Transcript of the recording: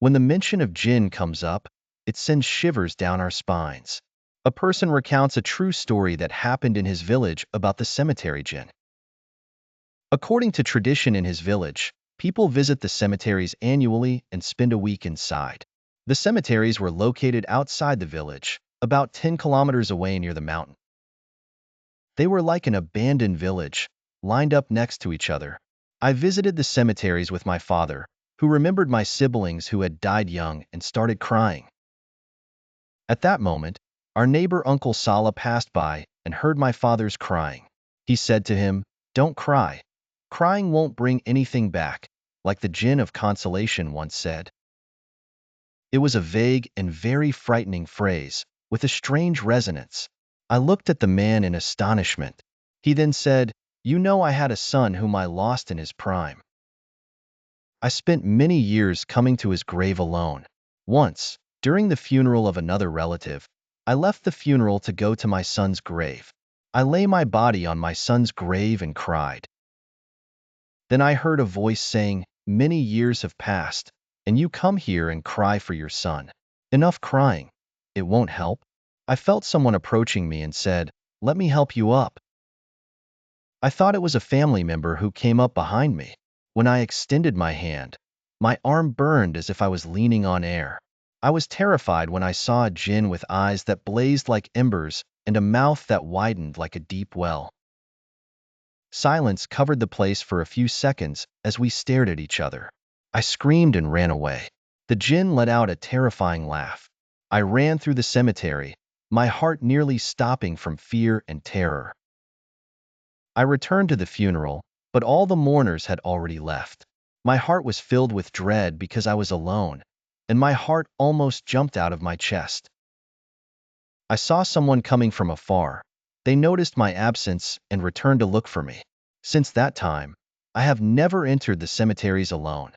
When the mention of Djinn comes up, it sends shivers down our spines. A person recounts a true story that happened in his village about the cemetery Djinn. According to tradition in his village, people visit the cemeteries annually and spend a week inside. The cemeteries were located outside the village, about 10 kilometers away near the mountain. They were like an abandoned village, lined up next to each other. I visited the cemeteries with my father, who remembered my siblings who had died young and started crying. At that moment, our neighbor Uncle Saleh passed by and heard my father's crying. He said to him, "Don't cry. Crying won't bring anything back," like the Djinn of consolation once said. It was a vague and very frightening phrase, with a strange resonance. I looked at the man in astonishment. He then said, "You know, I had a son whom I lost in his prime. I spent many years coming to his grave alone. Once, during the funeral of another relative, I left the funeral to go to my son's grave. I lay my body on my son's grave and cried. Then I heard a voice saying, 'Many years have passed, and you come here and cry for your son. Enough crying. It won't help.' I felt someone approaching me and said, 'Let me help you up.' I thought it was a family member who came up behind me. When I extended my hand, my arm burned as if I was leaning on air. I was terrified when I saw a Djinn with eyes that blazed like embers and a mouth that widened like a deep well. Silence covered the place for a few seconds as we stared at each other. I screamed and ran away. The Djinn let out a terrifying laugh. I ran through the cemetery, my heart nearly stopping from fear and terror. I returned to the funeral, but all the mourners had already left. My heart was filled with dread because I was alone, and my heart almost jumped out of my chest. I saw someone coming from afar. They noticed my absence and returned to look for me. Since that time, I have never entered the cemeteries alone.